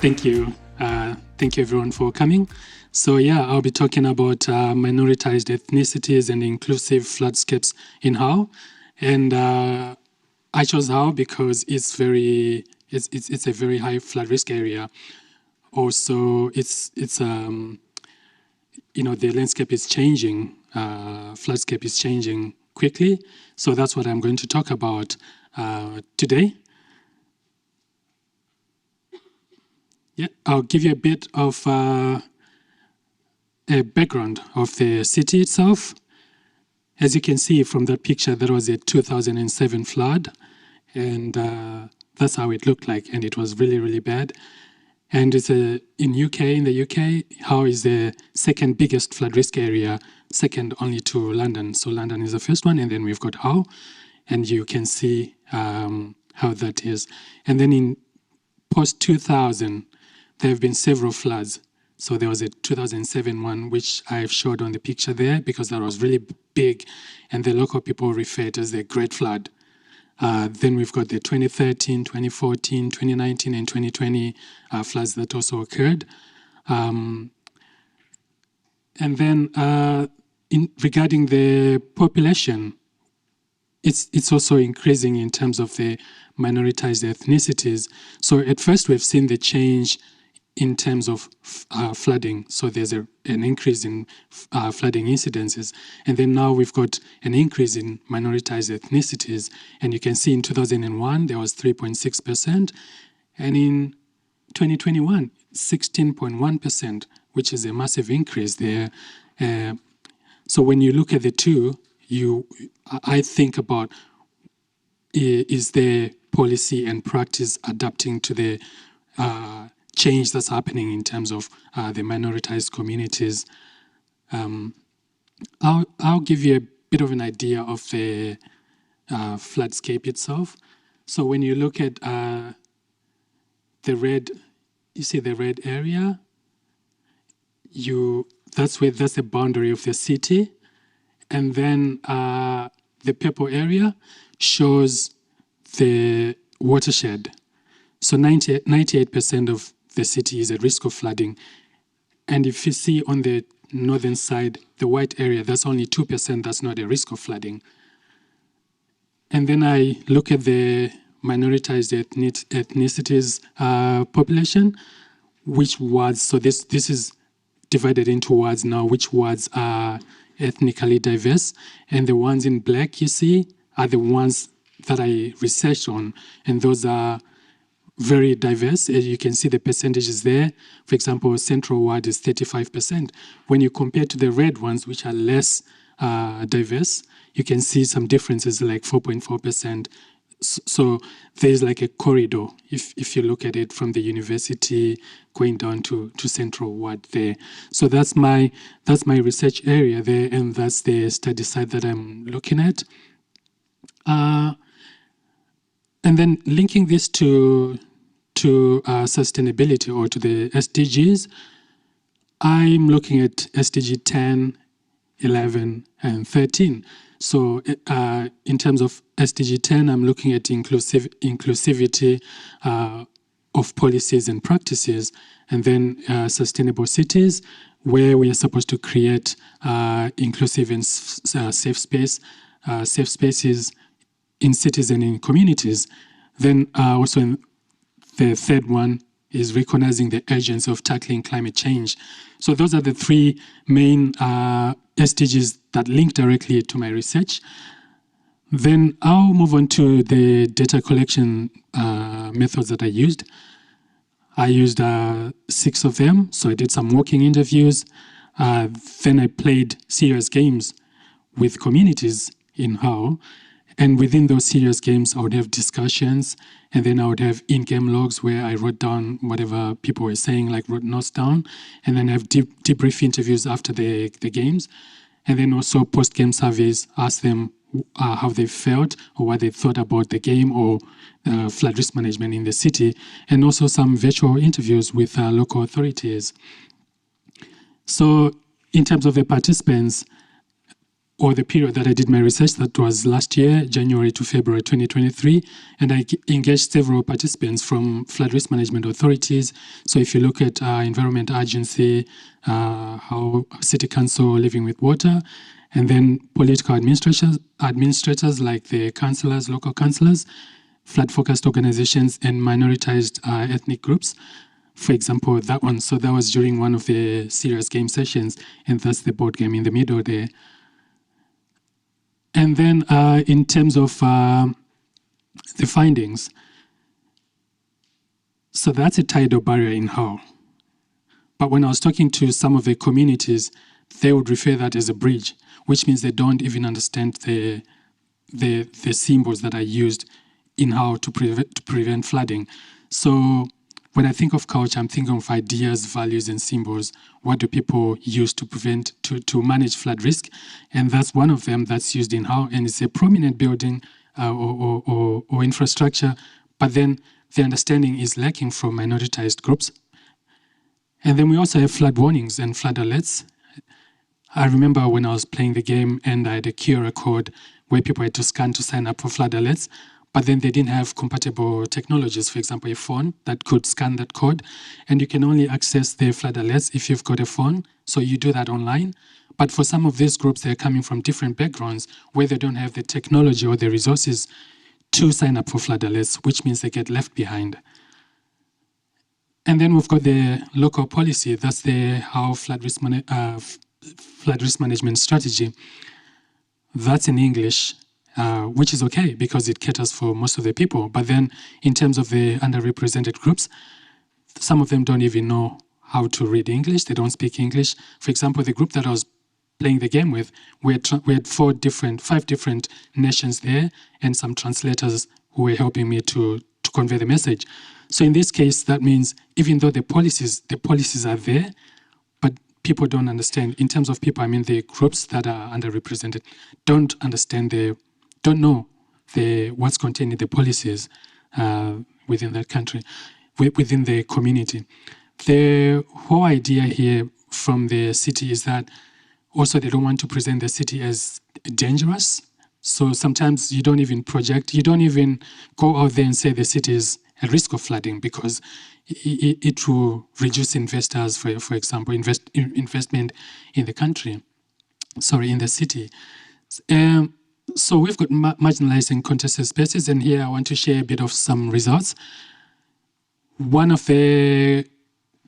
Thank you. Thank you everyone for coming. So yeah, I'll be talking about minoritized ethnicities and inclusive floodscapes in How. And I chose How because it's a very high flood risk area. Also, the landscape is changing, floodscape is changing quickly. So that's what I'm going to talk about today. Yeah, I'll give you a bit of a background of the city itself. As you can see from that picture, that was a 2007 flood, and that's how it looked like, and it was really, really bad. And it's in the UK, How is the second biggest flood risk area, second only to London. So London is the first one, and then we've got How, and you can see how that is. And then in post-2000, there have been several floods. So there was a 2007 one, which I've showed on the picture there because that was really big, and the local people refer it as the Great Flood. Then we've got the 2013, 2014, 2019, and 2020 floods that also occurred. And then regarding the population, it's also increasing in terms of the minoritized ethnicities. So at first we've seen the change in terms of flooding. So there's an increase in flooding incidences. And then now we've got an increase in minoritized ethnicities. And you can see in 2001, there was 3.6%. And in 2021, 16.1%, which is a massive increase there. So when you look at the two, I think about, is the policy and practice adapting to the change that's happening in terms of the minoritized communities. I'll give you a bit of an idea of the floodscape itself. So when you look at the red, you see the red area, that's the boundary of the city. And then the purple area shows the watershed. So 98% of the city is at risk of flooding. And if you see on the northern side, the white area, that's only 2% that's not at risk of flooding. And then I look at the minoritized ethnicities population, which wards, so this is divided into wards now, which wards are ethnically diverse. And the ones in black you see are the ones that I researched on, and those are very diverse. As you can see, the percentages there. For example, Central Ward is 35%. When you compare to the red ones, which are less diverse, you can see some differences, like 4.4%. So there's like a corridor, if you look at it from the university going down to Central Ward there. So that's my research area there, and that's the study site that I'm looking at. And then linking this to sustainability or to the SDGs, I'm looking at SDG 10, 11, and 13. So in terms of SDG 10, I'm looking at inclusivity of policies and practices, and then sustainable cities, where we are supposed to create inclusive and safe spaces in cities and in communities. Then also the third one is recognizing the urgency of tackling climate change. So those are the three main SDGs that link directly to my research. Then I'll move on to the data collection methods that I used. I used 6 of them. So I did some walking interviews. Then I played serious games with communities in How. And within those serious games, I would have discussions, and then I would have in-game logs where I wrote down whatever people were saying, like wrote notes down, and then have debrief interviews after the games. And then also post-game surveys, ask them how they felt or what they thought about the game or flood risk management in the city, and also some virtual interviews with local authorities. So in terms of the participants, or the period that I did my research, that was last year, January to February 2023, and I engaged several participants from flood risk management authorities. So if you look at Environment Agency, how City Council living with water, and then political administrators like the councillors, local councillors, flood-focused organizations, and minoritized ethnic groups. For example, that one. So that was during one of the serious game sessions, and that's the board game in the middle there. And then in terms of the findings, so that's a tidal barrier in Hull. But when I was talking to some of the communities, they would refer that as a bridge, which means they don't even understand the symbols that are used in how to prevent flooding. So when I think of culture, I'm thinking of ideas, values, and symbols. What do people use to prevent, to manage flood risk? And that's one of them that's used in Hull, and it's a prominent building or infrastructure, but then the understanding is lacking from minoritized groups. And then we also have flood warnings and flood alerts. I remember when I was playing the game and I had a QR code where people had to scan to sign up for flood alerts, but then they didn't have compatible technologies, for example, a phone that could scan that code. And you can only access the flood alerts if you've got a phone, so you do that online. But for some of these groups, they're coming from different backgrounds where they don't have the technology or the resources to sign up for flood alerts, which means they get left behind. And then we've got the local policy, that's the how flood risk management strategy. That's in English, which is okay because it caters for most of the people. But then in terms of the underrepresented groups, some of them don't even know how to read English. They don't speak English. For example, the group that I was playing the game with, we had five different nations there and some translators who were helping me to convey the message. So in this case, that means even though the policies are there, but people don't understand. In terms of people, I mean the groups that are underrepresented don't know what's contained in the policies within that country, within the community. The whole idea here from the city is that also they don't want to present the city as dangerous. So sometimes you don't even go out there and say the city is at risk of flooding because it will reduce investors, for example, investment in the country, in the city. So we've got marginalized and contested spaces, and here I want to share a bit of some results. One of the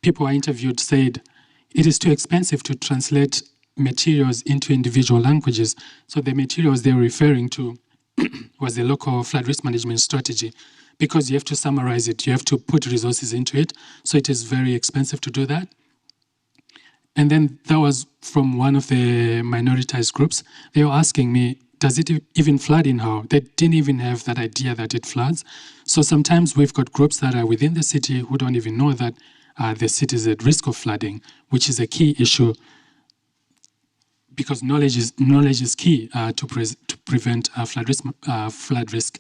people I interviewed said, it is too expensive to translate materials into individual languages. So the materials they were referring to was the local flood risk management strategy, because you have to summarize it, you have to put resources into it, so it is very expensive to do that. And then that was from one of the minoritized groups. They were asking me, does it even flood in Hull? They didn't even have that idea that it floods. So sometimes we've got groups that are within the city who don't even know that the city is at risk of flooding, which is a key issue, because knowledge is key to prevent flood risk.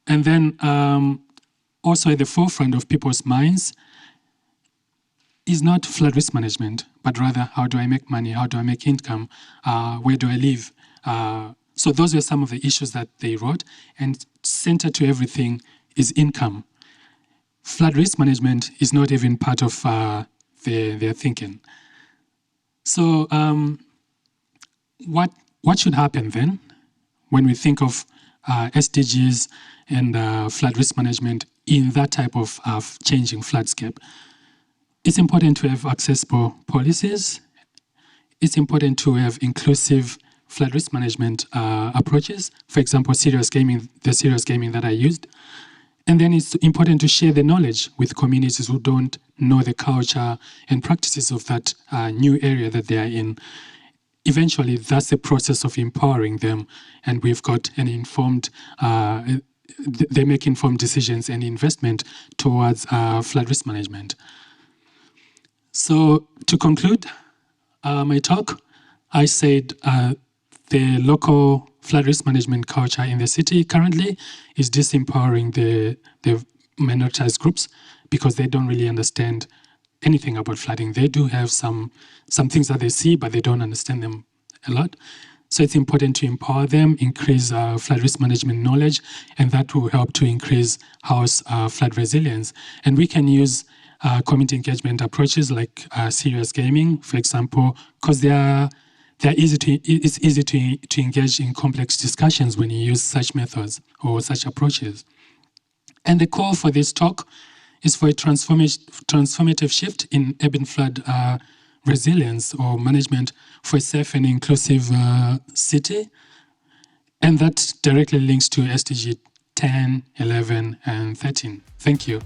And then also at the forefront of people's minds is not flood risk management, but rather how do I make money, how do I make income, where do I live? So those were some of the issues that they wrote, and center to everything is income. Flood risk management is not even part of their thinking. So what should happen then when we think of SDGs and flood risk management in that type of changing floodScape? It's important to have accessible policies. It's important to have inclusive flood risk management approaches. For example, the serious gaming that I used. And then it's important to share the knowledge with communities who don't know the culture and practices of that new area that they are in. Eventually, that's the process of empowering them, and we've got an informed, they make informed decisions and investment towards flood risk management. So to conclude my talk, I said the local flood risk management culture in the city currently is disempowering the minoritized groups because they don't really understand anything about flooding. They do have some things that they see, but they don't understand them a lot. So it's important to empower them, increase flood risk management knowledge, and that will help to increase house flood resilience. And we can use community engagement approaches like serious gaming, for example, because it's easy to engage in complex discussions when you use such methods or such approaches. And the call for this talk is for a transformative shift in urban flood resilience or management for a safe and inclusive city. And that directly links to SDG 10, 11, and 13. Thank you.